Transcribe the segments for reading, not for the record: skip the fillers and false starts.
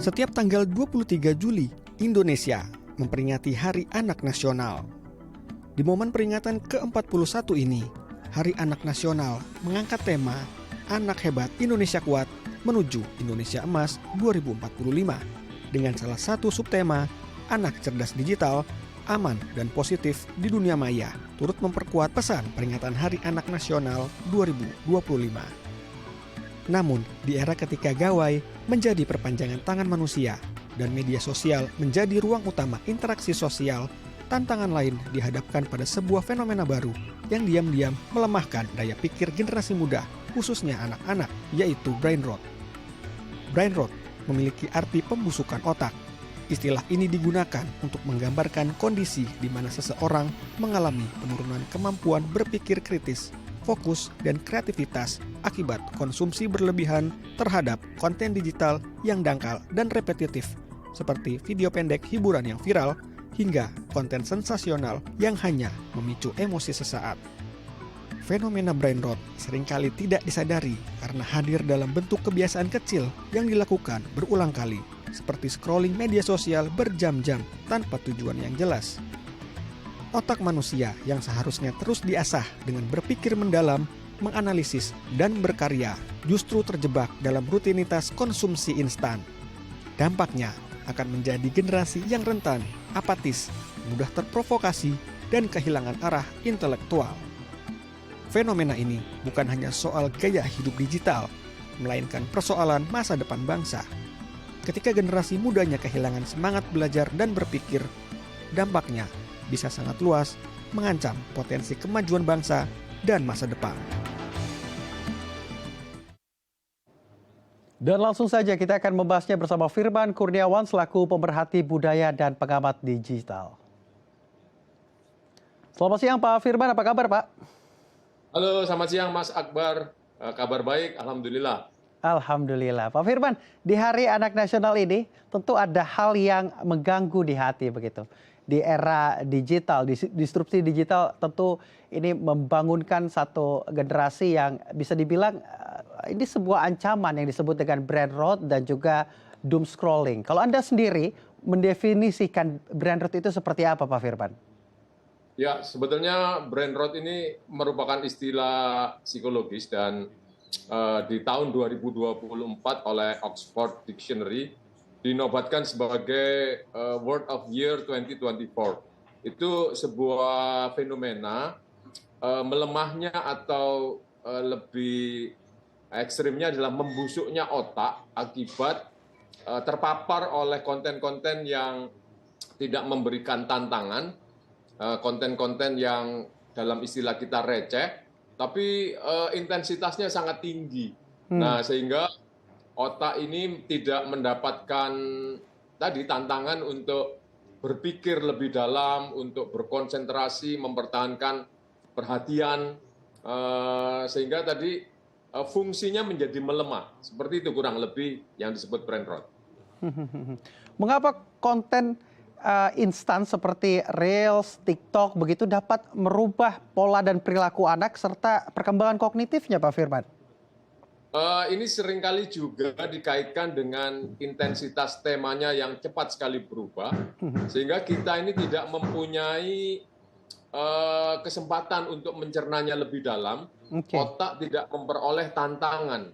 Setiap tanggal 23 Juli, Indonesia memperingati Hari Anak Nasional. Di momen peringatan ke-41 ini, Hari Anak Nasional mengangkat tema Anak Hebat Indonesia Kuat menuju Indonesia Emas 2045 dengan salah satu subtema Anak Cerdas Digital, Aman dan Positif di Dunia Maya, turut memperkuat pesan peringatan Hari Anak Nasional 2025. Namun, di era ketika gawai menjadi perpanjangan tangan manusia dan media sosial menjadi ruang utama interaksi sosial, tantangan lain dihadapkan pada sebuah fenomena baru yang diam-diam melemahkan daya pikir generasi muda, khususnya anak-anak, yaitu brain rot. Brain rot memiliki arti pembusukan otak. Istilah ini digunakan untuk menggambarkan kondisi di mana seseorang mengalami penurunan kemampuan berpikir kritis, fokus, dan kreativitas akibat konsumsi berlebihan terhadap konten digital yang dangkal dan repetitif, seperti video pendek hiburan yang viral, hingga konten sensasional yang hanya memicu emosi sesaat. Fenomena brain rot seringkali tidak disadari karena hadir dalam bentuk kebiasaan kecil yang dilakukan berulang kali, seperti scrolling media sosial berjam-jam tanpa tujuan yang jelas. Otak manusia yang seharusnya terus diasah dengan berpikir mendalam, menganalisis, dan berkarya justru terjebak dalam rutinitas konsumsi instan. Dampaknya akan menjadi generasi yang rentan, apatis, mudah terprovokasi, dan kehilangan arah intelektual. Fenomena ini bukan hanya soal gaya hidup digital, melainkan persoalan masa depan bangsa. Ketika generasi mudanya kehilangan semangat belajar dan berpikir, dampaknya bisa sangat luas, mengancam potensi kemajuan bangsa dan masa depan. Dan langsung saja kita akan membahasnya bersama Firman Kurniawan selaku pemerhati budaya dan pengamat digital. Selamat siang Pak Firman, apa kabar Pak? Halo, selamat siang Mas Akbar. Kabar baik, Alhamdulillah. Alhamdulillah. Pak Firman, di Hari Anak Nasional ini tentu ada hal yang mengganggu di hati begitu. Di era digital, disrupsi digital tentu ini membangunkan satu generasi yang bisa dibilang ini sebuah ancaman yang disebut dengan brain rot dan juga doom scrolling. Kalau Anda sendiri mendefinisikan brain rot itu seperti apa Pak Firman? Ya, sebetulnya brain rot ini merupakan istilah psikologis dan di tahun 2024 oleh Oxford Dictionary dinobatkan sebagai Word of Year 2024. Itu sebuah fenomena melemahnya atau lebih ekstrimnya adalah membusuknya otak akibat terpapar oleh konten-konten yang tidak memberikan tantangan, konten-konten yang dalam istilah kita receh, tapi intensitasnya sangat tinggi. Nah, sehingga otak ini tidak mendapatkan tadi tantangan untuk berpikir lebih dalam, untuk berkonsentrasi, mempertahankan perhatian, sehingga tadi fungsinya menjadi melemah. Seperti itu kurang lebih yang disebut brain rot. Mengapa konten instan seperti Reels, TikTok begitu dapat merubah pola dan perilaku anak serta perkembangan kognitifnya Pak Firman? Ini seringkali juga dikaitkan dengan intensitas temanya yang cepat sekali berubah, sehingga kita ini tidak mempunyai kesempatan untuk mencernanya lebih dalam. Otak tidak memperoleh tantangan.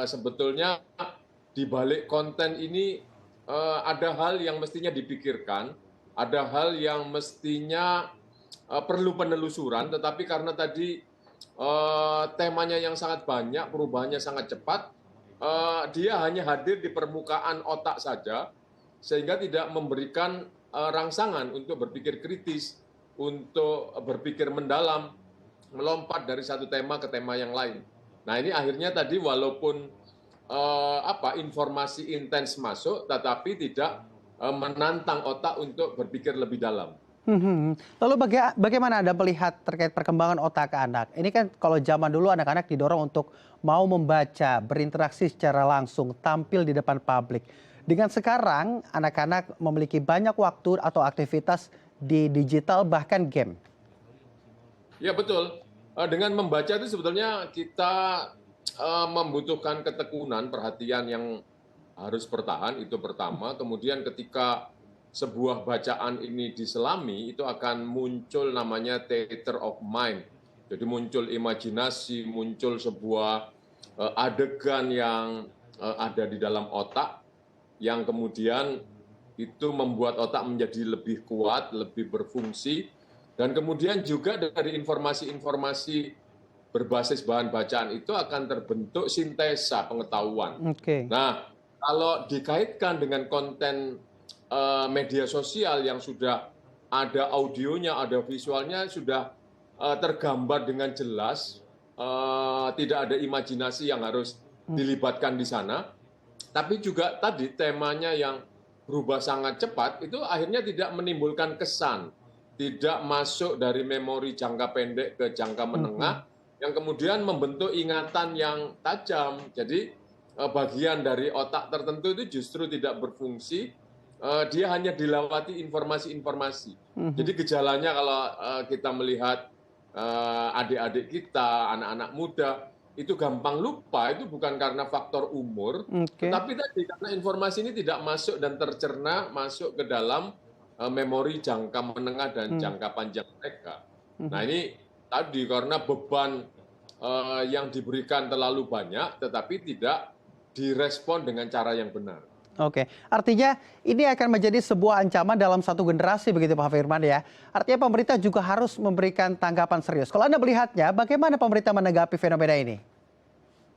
Sebetulnya di balik konten ini ada hal yang mestinya dipikirkan, ada hal yang mestinya perlu penelusuran, tetapi karena tadi temanya yang sangat banyak, perubahannya sangat cepat, dia hanya hadir di permukaan otak saja, sehingga tidak memberikan rangsangan untuk berpikir kritis, untuk berpikir mendalam, melompat dari satu tema ke tema yang lain. Nah ini akhirnya tadi walaupun informasi intens masuk, tetapi tidak menantang otak untuk berpikir lebih dalam. Lalu bagaimana Anda melihat terkait perkembangan otak anak? Ini kan kalau zaman dulu anak-anak didorong untuk mau membaca, berinteraksi secara langsung, tampil di depan publik. Dengan sekarang anak-anak memiliki banyak waktu atau aktivitas di digital bahkan game. Ya betul. Dengan membaca itu sebetulnya kita membutuhkan ketekunan, perhatian yang harus bertahan, itu pertama. Kemudian ketika sebuah bacaan ini diselami, itu akan muncul namanya theater of mind. Jadi muncul imajinasi, muncul sebuah adegan yang ada di dalam otak, yang kemudian itu membuat otak menjadi lebih kuat, lebih berfungsi, dan kemudian juga dari informasi-informasi berbasis bahan bacaan itu akan terbentuk sintesa pengetahuan. Nah, kalau dikaitkan dengan konten media sosial yang sudah ada audionya, ada visualnya, sudah tergambar dengan jelas, tidak ada imajinasi yang harus dilibatkan di sana, tapi juga tadi temanya yang berubah sangat cepat, itu akhirnya tidak menimbulkan kesan, tidak masuk dari memori jangka pendek ke jangka menengah, yang kemudian membentuk ingatan yang tajam. Jadi bagian dari otak tertentu itu justru tidak berfungsi, dia hanya dilewati informasi-informasi. Jadi gejalanya kalau kita melihat adik-adik kita, anak-anak muda, itu gampang lupa, itu bukan karena faktor umur, tetapi tadi karena informasi ini tidak masuk dan tercerna masuk ke dalam memori jangka menengah dan jangka panjang mereka. Nah ini tadi karena beban yang diberikan terlalu banyak, tetapi tidak direspon dengan cara yang benar. Oke, artinya ini akan menjadi sebuah ancaman dalam satu generasi begitu Pak Firman ya. Artinya pemerintah juga harus memberikan tanggapan serius. Kalau Anda melihatnya, bagaimana pemerintah menanggapi fenomena ini?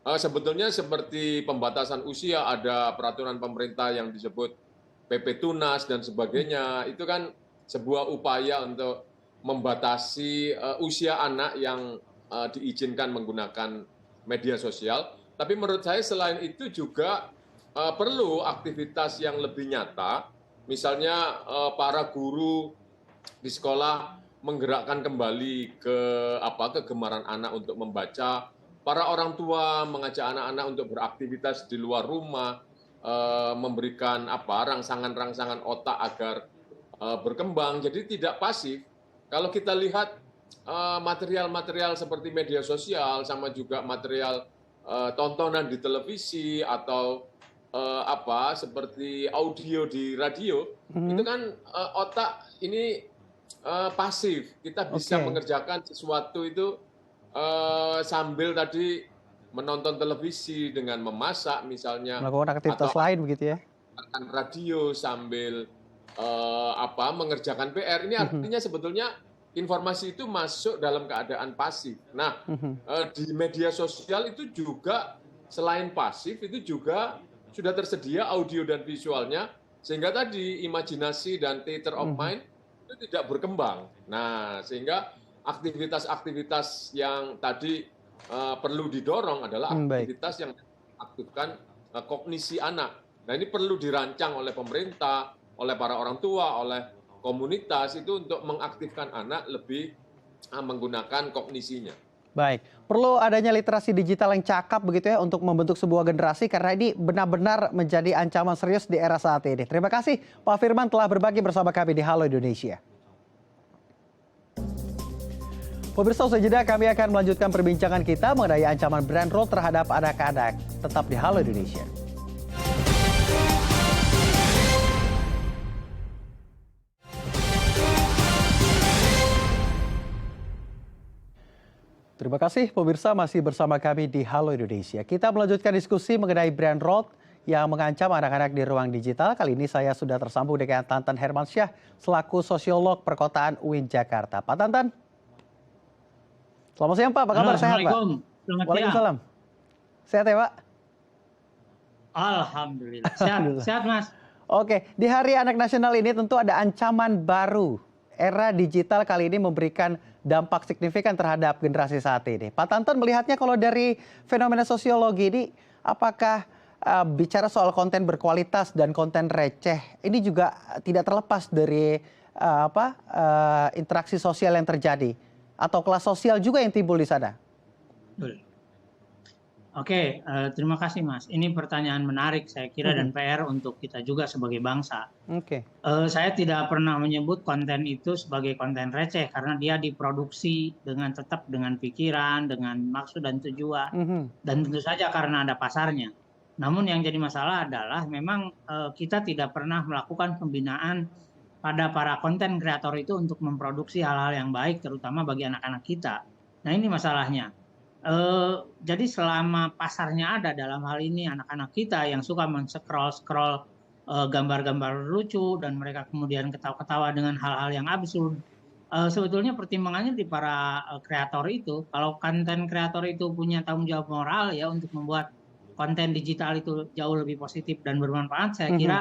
Sebetulnya seperti pembatasan usia, ada peraturan pemerintah yang disebut PP Tunas dan sebagainya. Itu kan sebuah upaya untuk membatasi usia anak yang diizinkan menggunakan media sosial. Tapi menurut saya selain itu juga perlu aktivitas yang lebih nyata, misalnya para guru di sekolah menggerakkan kembali kegemaran anak untuk membaca, para orang tua mengajak anak-anak untuk beraktivitas di luar rumah, memberikan rangsangan-rangsangan otak agar berkembang, jadi tidak pasif. Kalau kita lihat material-material seperti media sosial sama juga material tontonan di televisi atau seperti audio di radio, itu kan otak ini pasif. Kita bisa mengerjakan sesuatu itu sambil tadi menonton televisi dengan memasak misalnya, melakukan aktivitas lain begitu ya. Radio sambil mengerjakan PR. Ini artinya sebetulnya informasi itu masuk dalam keadaan pasif. Nah, di media sosial itu juga selain pasif itu juga sudah tersedia audio dan visualnya, sehingga tadi imajinasi dan theater of mind itu tidak berkembang. Nah, sehingga aktivitas-aktivitas yang tadi perlu didorong adalah aktivitas yang mengaktifkan kognisi anak. Nah, ini perlu dirancang oleh pemerintah, oleh para orang tua, oleh komunitas itu untuk mengaktifkan anak lebih menggunakan kognisinya. Baik, perlu adanya literasi digital yang cakap begitu ya untuk membentuk sebuah generasi karena ini benar-benar menjadi ancaman serius di era saat ini. Terima kasih Pak Firman telah berbagi bersama kami di Halo Indonesia. Pemirsa, usai jeda kami akan melanjutkan perbincangan kita mengenai ancaman brand rot terhadap anak-anak. Tetap di Halo Indonesia. Terima kasih pemirsa masih bersama kami di Halo Indonesia. Kita melanjutkan diskusi mengenai brand rot yang mengancam anak-anak di ruang digital. Kali ini saya sudah tersambung dengan Tantan Hermansyah selaku sosiolog perkotaan UIN Jakarta. Pak Tantan. Selamat siang Pak, apa kabar? Sehat Pak? Waalaikumsalam. Sehat ya Pak? Alhamdulillah, sehat Mas. Oke, di Hari Anak Nasional ini tentu ada ancaman baru. Era digital kali ini memberikan dampak signifikan terhadap generasi saat ini. Pak Tantan melihatnya kalau dari fenomena sosiologi ini, apakah bicara soal konten berkualitas dan konten receh, ini juga tidak terlepas dari interaksi sosial yang terjadi atau kelas sosial juga yang timbul di sana? Oke, terima kasih Mas. Ini pertanyaan menarik saya kira dan PR untuk kita juga sebagai bangsa. Saya tidak pernah menyebut konten itu sebagai konten receh karena dia diproduksi dengan pikiran, dengan maksud dan tujuan, dan tentu saja karena ada pasarnya. Namun yang jadi masalah adalah memang kita tidak pernah melakukan pembinaan pada para konten kreator itu untuk memproduksi hal-hal yang baik, terutama bagi anak-anak kita. Nah ini masalahnya. Jadi selama pasarnya ada dalam hal ini anak-anak kita yang suka men-scroll gambar-gambar lucu dan mereka kemudian ketawa-ketawa dengan hal-hal yang absurd. Sebetulnya pertimbangannya di para kreator itu, kalau konten kreator itu punya tanggung jawab moral ya untuk membuat konten digital itu jauh lebih positif dan bermanfaat, saya kira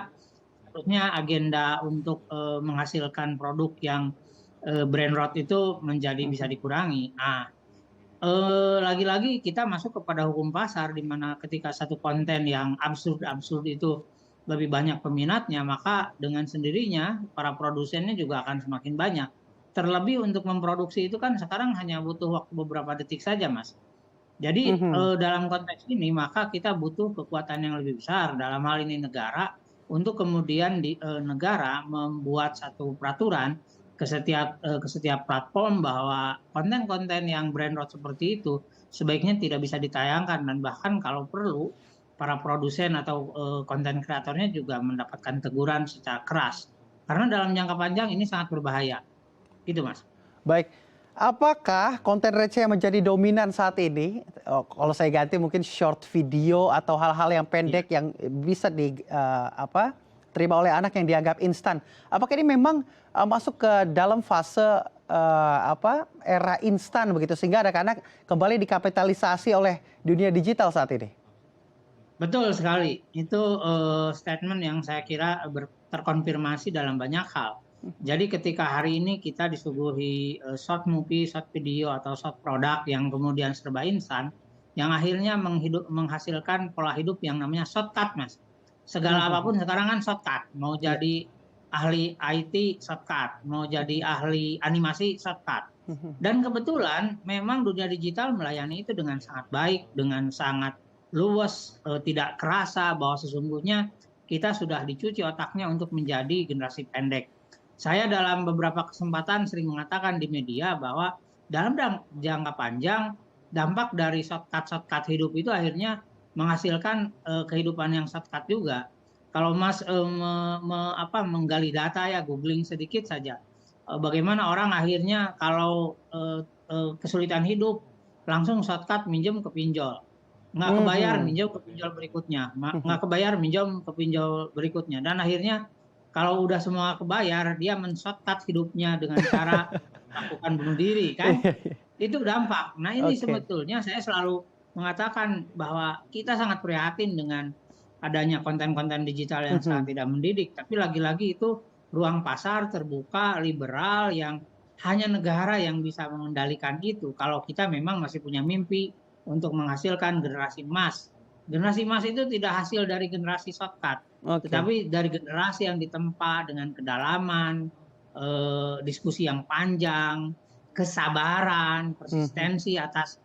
harusnya agenda untuk menghasilkan produk yang brand rot itu menjadi bisa dikurangi. Nah, lagi-lagi kita masuk kepada hukum pasar di mana ketika satu konten yang absurd itu lebih banyak peminatnya, maka dengan sendirinya para produsennya juga akan semakin banyak. Terlebih untuk memproduksi itu kan sekarang hanya butuh waktu beberapa detik saja, Mas. Jadi dalam konteks ini maka kita butuh kekuatan yang lebih besar, dalam hal ini negara, untuk kemudian negara membuat satu peraturan ke setiap platform bahwa konten-konten yang brand rot seperti itu sebaiknya tidak bisa ditayangkan, dan bahkan kalau perlu para produsen atau konten kreatornya juga mendapatkan teguran secara keras. Karena dalam jangka panjang ini sangat berbahaya. Gitu, Mas. Baik. Apakah konten receh yang menjadi dominan saat ini, kalau saya ganti mungkin short video atau hal-hal yang pendek yang bisa terima oleh anak yang dianggap instan. Apakah ini memang masuk ke dalam fase era instan begitu sehingga anak-anak kembali dikapitalisasi oleh dunia digital saat ini? Betul sekali. Itu statement yang saya kira terkonfirmasi dalam banyak hal. Jadi ketika hari ini kita disuguhi short movie, short video atau short product yang kemudian serba instan, yang akhirnya menghasilkan pola hidup yang namanya shortcut, Mas. Segala apapun sekarang kan shortcut. Mau jadi ahli IT shortcut, mau jadi ahli animasi shortcut. Dan kebetulan memang dunia digital melayani itu dengan sangat baik, dengan sangat luas, tidak kerasa bahwa sesungguhnya kita sudah dicuci otaknya untuk menjadi generasi pendek. Saya dalam beberapa kesempatan sering mengatakan di media bahwa dalam jangka panjang dampak dari shortcut hidup itu akhirnya menghasilkan kehidupan yang shortcut juga. Kalau Mas menggali data ya, googling sedikit saja, bagaimana orang akhirnya kalau kesulitan hidup langsung shortcut minjem ke pinjol, nggak kebayar minjem ke pinjol berikutnya, nggak kebayar minjem ke pinjol berikutnya, dan akhirnya kalau udah semua kebayar, dia men-shortcut hidupnya dengan cara melakukan bunuh diri, kan? Itu dampak. Nah ini sebetulnya saya selalu mengatakan bahwa kita sangat prihatin dengan adanya konten-konten digital yang sangat tidak mendidik. Tapi lagi-lagi itu ruang pasar terbuka, liberal, yang hanya negara yang bisa mengendalikan itu. Kalau kita memang masih punya mimpi untuk menghasilkan generasi emas. Generasi emas itu tidak hasil dari generasi shortcut, tetapi dari generasi yang ditempa dengan kedalaman, diskusi yang panjang, kesabaran, persistensi atas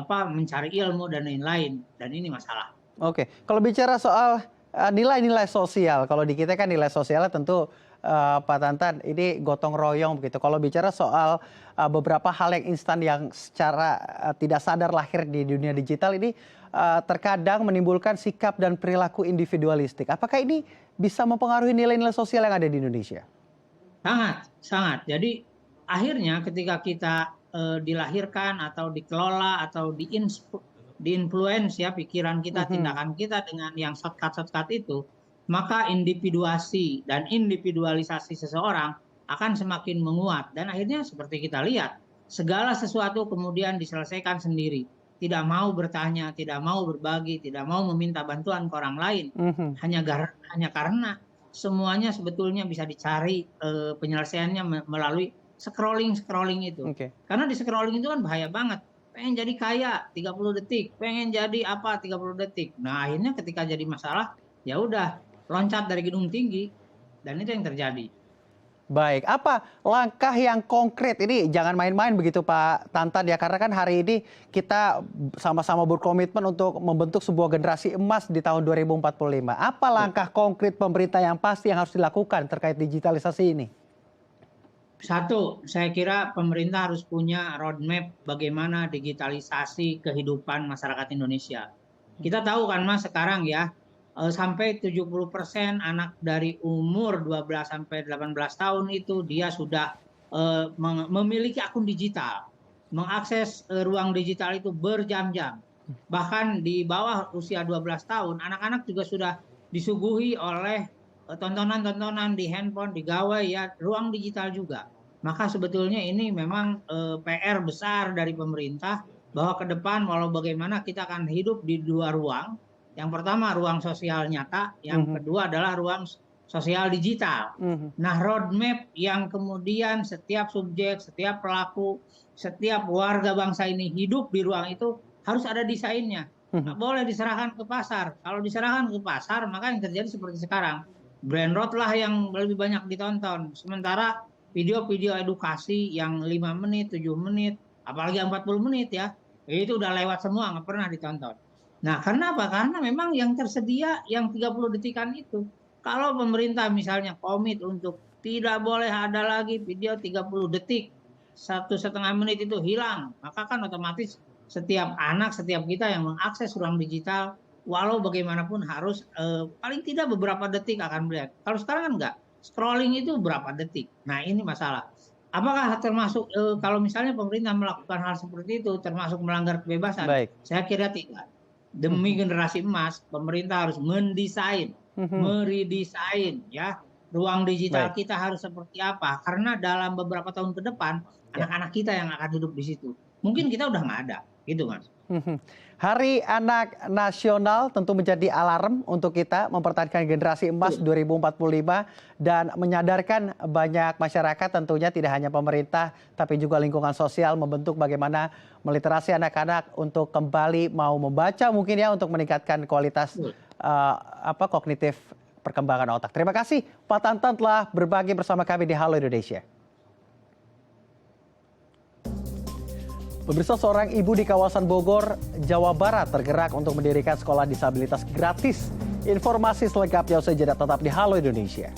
mencari ilmu dan lain-lain. Dan ini masalah. Oke, kalau bicara soal nilai-nilai sosial, kalau di kita kan nilai sosialnya tentu Pak Tantan ini gotong royong begitu. Kalau bicara soal beberapa hal yang instan yang secara tidak sadar lahir di dunia digital ini terkadang menimbulkan sikap dan perilaku individualistik. Apakah ini bisa mempengaruhi nilai-nilai sosial yang ada di Indonesia? Sangat, sangat. Jadi akhirnya ketika kita dilahirkan atau dikelola atau diinfluence ya pikiran kita, tindakan kita dengan yang shortcut itu, maka individuasi dan individualisasi seseorang akan semakin menguat. Dan akhirnya seperti kita lihat, segala sesuatu kemudian diselesaikan sendiri. Tidak mau bertanya, tidak mau berbagi, tidak mau meminta bantuan ke orang lain. Hanya karena semuanya sebetulnya bisa dicari penyelesaiannya melalui scrolling itu. Karena di scrolling itu kan bahaya banget. Pengen jadi kaya 30 detik, pengen jadi apa 30 detik. Nah akhirnya ketika jadi masalah, ya udah loncat dari gedung tinggi, dan itu yang terjadi. Baik, apa langkah yang konkret ini, jangan main-main begitu Pak Tantan ya, karena kan hari ini kita sama-sama berkomitmen untuk membentuk sebuah generasi emas di tahun 2045. Apa langkah konkret pemerintah yang pasti yang harus dilakukan terkait digitalisasi ini? Satu, saya kira pemerintah harus punya roadmap bagaimana digitalisasi kehidupan masyarakat Indonesia. Kita tahu kan Mas sekarang ya, sampai 70% anak dari umur 12 sampai 18 tahun itu dia sudah memiliki akun digital, mengakses ruang digital itu berjam-jam. Bahkan di bawah usia 12 tahun, anak-anak juga sudah disuguhi oleh tontonan-tontonan di handphone, di gawai ya, ruang digital juga. Maka sebetulnya ini memang PR besar dari pemerintah bahwa ke depan walau bagaimana kita akan hidup di dua ruang. Yang pertama ruang sosial nyata, yang kedua adalah ruang sosial digital. Nah, roadmap yang kemudian setiap subjek, setiap pelaku, setiap warga bangsa ini hidup di ruang itu harus ada desainnya. Nggak boleh diserahkan ke pasar. Kalau diserahkan ke pasar, maka yang terjadi seperti sekarang. Brand road lah yang lebih banyak ditonton. Sementara video-video edukasi yang 5 menit, 7 menit, apalagi 40 menit ya, itu udah lewat semua, nggak pernah ditonton. Nah, karena apa? Karena memang yang tersedia yang 30 detikan itu. Kalau pemerintah misalnya komit untuk tidak boleh ada lagi video 30 detik, 1,5 menit itu hilang, maka kan otomatis setiap anak, setiap kita yang mengakses ruang digital, walau bagaimanapun harus paling tidak beberapa detik akan melihat. Kalau sekarang kan enggak, scrolling itu berapa detik. Nah, ini masalah. Apakah termasuk kalau misalnya pemerintah melakukan hal seperti itu termasuk melanggar kebebasan? Baik. Saya kira tidak. Demi generasi emas, pemerintah harus mendesain, meredesain ya ruang digital kita harus seperti apa. Karena dalam beberapa tahun ke depan anak-anak kita yang akan hidup di situ. Mungkin kita udah nggak ada, gitu Mas. Hari Anak Nasional tentu menjadi alarm untuk kita mempertahankan generasi emas 2045 dan menyadarkan banyak masyarakat, tentunya tidak hanya pemerintah tapi juga lingkungan sosial, membentuk bagaimana meliterasi anak-anak untuk kembali mau membaca mungkin ya, untuk meningkatkan kualitas kognitif perkembangan otak. Terima kasih Pak Tantan telah berbagi bersama kami di Halo Indonesia. Pemirsa, seorang ibu di kawasan Bogor, Jawa Barat tergerak untuk mendirikan sekolah disabilitas gratis. Informasi selengkapnya usai jeda, tetap di Halo Indonesia.